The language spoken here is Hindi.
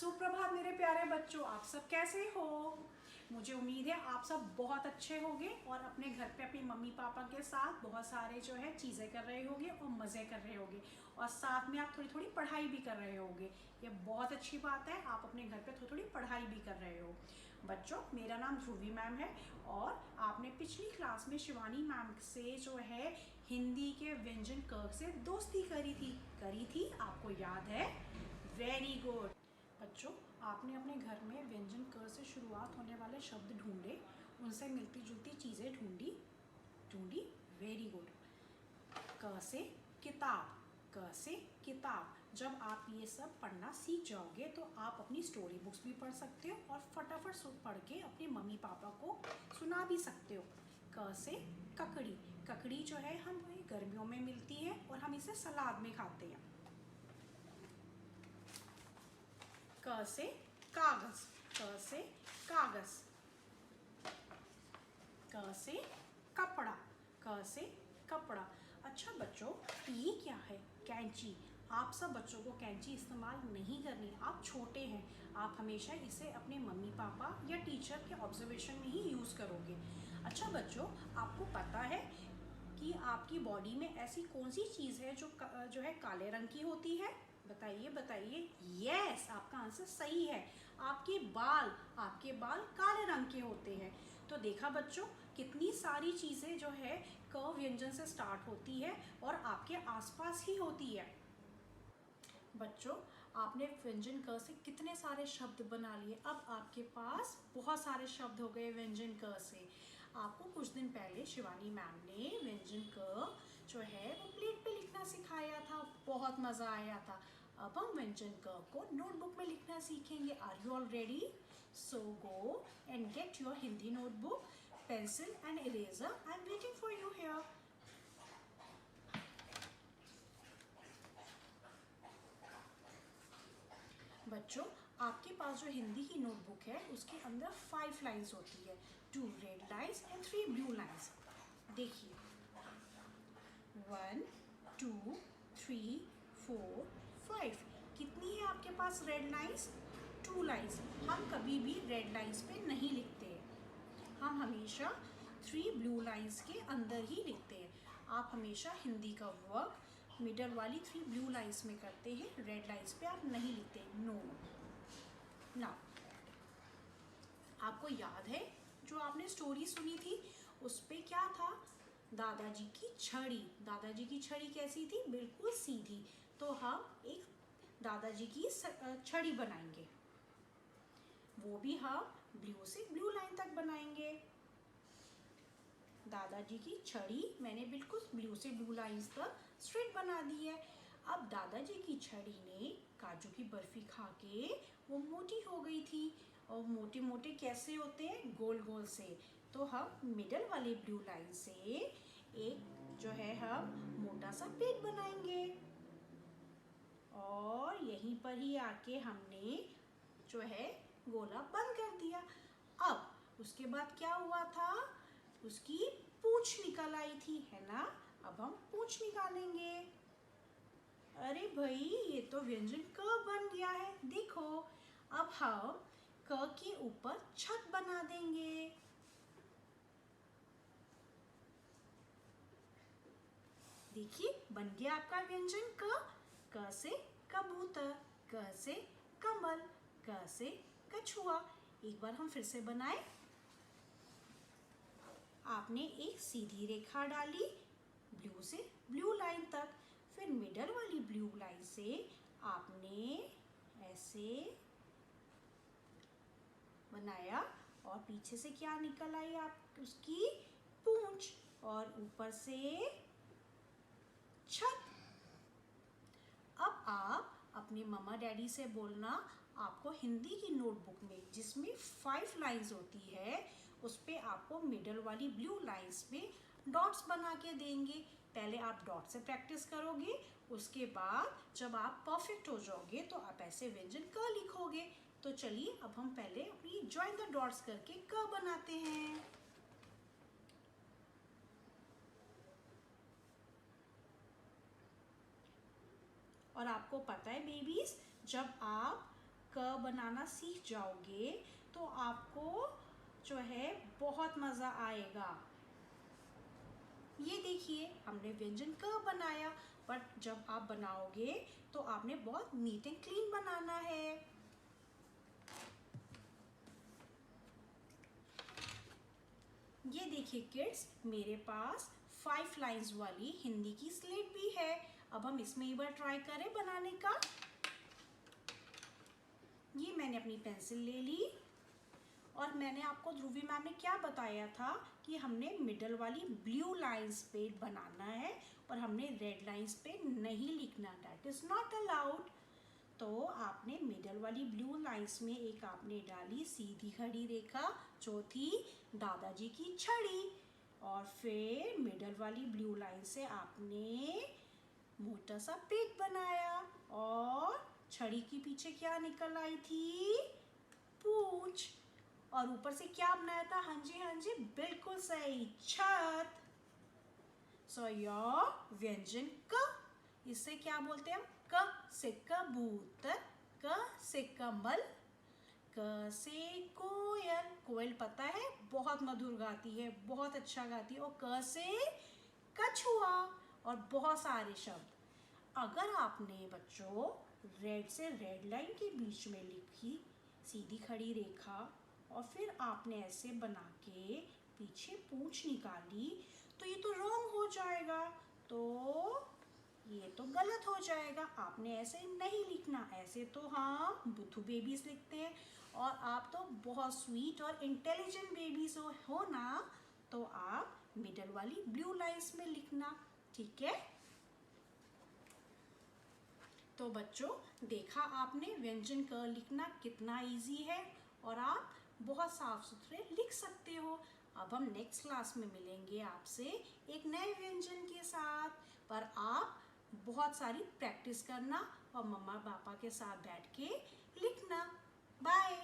सुप्रभात मेरे प्यारे बच्चों, आप सब कैसे हो। मुझे उम्मीद है आप सब बहुत अच्छे होंगे और अपने घर पे अपनी मम्मी पापा के साथ बहुत सारे जो है चीज़ें कर रहे होंगे और मज़े कर रहे होंगे और साथ में आप थोड़ी थोड़ी पढ़ाई भी कर रहे होंगे। ये बहुत अच्छी बात है, आप अपने घर पे थोड़ी थोड़ी पढ़ाई भी कर रहे हो। बच्चों, मेरा नाम ध्रुवी मैम है और आपने पिछली क्लास में शिवानी मैम से जो है हिंदी के व्यंजन क से दोस्ती करी थी, आपको याद है? Very good. बच्चों, आपने अपने घर में व्यंजन क से शुरुआत होने वाले शब्द ढूंढे, उनसे मिलती जुलती चीज़ें ढूंढी। Very good. क से किताब, क से किताब। जब आप ये सब पढ़ना सीख जाओगे तो आप अपनी स्टोरी बुक्स भी पढ़ सकते हो और फटाफट पढ़ के अपने मम्मी पापा को सुना भी सकते हो। क से ककड़ी, ककड़ी जो है हमें गर्मियों में मिलती है और हम इसे सलाद में खाते हैं। क से कागज, क से कागज। क से कपड़ा, क से कपड़ा। अच्छा बच्चों, ये क्या है? कैंची। आप सब बच्चों को कैंची इस्तेमाल नहीं करनी, आप छोटे हैं, आप हमेशा इसे अपने मम्मी पापा या टीचर के ऑब्जर्वेशन में ही यूज़ करोगे। अच्छा बच्चों, आपको पता है कि आपकी बॉडी में ऐसी कौन सी चीज़ है जो है काले रंग की होती है? बताइए बताइए। यस, आपका आंसर सही है। आपके बाल काले रंग के होते हैं। तो देखा बच्चों, कितनी सारी चीज़ें जो है क व्यंजन से स्टार्ट होती है और आपके आसपास ही होती है। बच्चों, आपने व्यंजन क से कितने सारे शब्द बना लिए। अब आपके पास बहुत सारे शब्द हो गए व्यंजन क से। आपको कुछ दिन पहले शिवानी मैम ने व्यंजन क जो है वो प्लेट पे लिखना सिखाया था, बहुत मज़ा आया था। अब हम व्यंजन क को नोटबुक में लिखना सीखेंगे। Are you all ready? So go and get your Hindi notebook, pencil and eraser. I am waiting for you here. बच्चों, आपके पास जो हिंदी की नोटबुक है उसके अंदर 5 लाइन्स होती है, 2 red lines and 3 blue lines. देखिए, 1 2 3 4 5। कितनी है आपके पास रेड लाइन्स? 2 लाइन्स। हम कभी भी रेड लाइन्स पे नहीं लिखते हैं, हम हमेशा 3 ब्लू लाइन्स के अंदर ही लिखते हैं। आप हमेशा हिंदी का वर्क मिडल वाली 3 ब्लू लाइन्स में करते हैं, रेड लाइन्स पे आप नहीं लिखते। नो। ना, आपको याद है जो आपने स्टोरी सुनी थी उस पे क्या था? दादाजी की छड़ी। दादाजी की छड़ी कैसी थी? बिल्कुल सीधी। तो हम एक दादाजी की छड़ी बनाएंगे, वो भी हम ब्लू से ब्लू लाइन तक बनाएंगे। दादाजी की छड़ी मैंने बिल्कुल ब्लू से ब्लू लाइन्स तक स्ट्रेट बना दी है। अब दादाजी की छड़ी ने काजू की बर्फी खा के वो मोटी हो गई थी, और मोटे मोटे कैसे होते हैं? गोल गोल से। तो हम मिडल वाले ब्लू लाइन से एक जो है हम मोटा सा पेट बनाएंगे और यहीं पर ही आके हमने जो है गोला बंद कर दिया। अब उसके बाद क्या हुआ था? उसकी पूंछ निकल आई थी, है ना? अब हम पूंछ निकालेंगे। अरे भाई, ये तो व्यंजन क बन गया है, देखो। अब हम क के ऊपर छत बना देंगे। देखिए, बन गया आपका व्यंजन क। क से कबूतर, क से कमल, क से कछुआ। एक बार हम फिर से बनाए। आपने एक सीधी रेखा डाली ब्लू से ब्लू लाइन तक, फिर मिडल वाली ब्लू लाइन से आपने ऐसे बनाया और पीछे से क्या निकल आई? आप उसकी पूंछ, और ऊपर से छत। अब आप अपने मम्मा डैडी से बोलना, आपको हिंदी की नोटबुक में जिसमें 5 लाइन्स होती है उस पे आपको मिडल वाली ब्लू लाइन्स में डॉट्स बना के देंगे। पहले आप डॉट से प्रैक्टिस करोगे, उसके बाद जब आप परफेक्ट हो जाओगे तो आप ऐसे व्यंजन क लिखोगे। तो चलिए, अब हम पहले अपनी जॉइन द डॉट्स करके क बनाते हैं। और आपको पता है बेबीज, जब आप क बनाना सीख जाओगे तो आपको जो है बहुत मज़ा आएगा। ये देखिए हमने व्यंजन क बनाया, बट जब आप बनाओगे तो आपने बहुत नीट एंड क्लीन बनाना है। ये देखिए किड्स, मेरे पास 5 लाइन्स वाली हिंदी की स्लेट भी है। अब हम इसमें एक बार ट्राई करें बनाने का। ये मैंने अपनी पेंसिल ले ली और मैंने आपको ध्रुवी मैम ने क्या बताया था कि हमने मिडल वाली ब्लू लाइंस पे बनाना है और हमने रेड लाइंस पे नहीं लिखना, दैट इज नॉट अलाउड। तो आपने मिडल वाली ब्लू लाइंस में एक आपने डाली सीधी खड़ी रेखा जो थी दादाजी की छड़ी, और फिर मिडल वाली ब्लू लाइन से आपने मोटा सा पेट बनाया और छड़ी के पीछे क्या निकल आई थी, पूंछ, और ऊपर से क्या बनाया था, हाँ जी बिल्कुल सही, छत। सो योर व्यंजन क, इससे क्या बोलते हैं हम, क से कबूतर, क से कमल, क से कोयल, कोयल पता है बहुत मधुर गाती है, बहुत अच्छा गाती है, और क से कछुआ, और बहुत सारे शब्द। अगर आपने बच्चों रेड से रेड लाइन के बीच में लिखी सीधी खड़ी रेखा और फिर आपने ऐसे बना के पीछे पूंछ निकाली तो ये तो रॉन्ग हो जाएगा, तो ये तो गलत हो जाएगा। आपने ऐसे नहीं लिखना, ऐसे तो हम बुद्धू बेबीज लिखते हैं और आप तो बहुत स्वीट और इंटेलिजेंट बेबीज हो ना, तो आप मिडल वाली ब्लू लाइंस में लिखना, ठीक है। तो बच्चों देखा आपने व्यंजन क लिखना कितना इजी है और आप बहुत साफ सुथरे लिख सकते हो। अब हम नेक्स्ट क्लास में मिलेंगे आपसे एक नए व्यंजन के साथ, पर आप बहुत सारी प्रैक्टिस करना और मम्मा पापा के साथ बैठ के लिखना। बाय।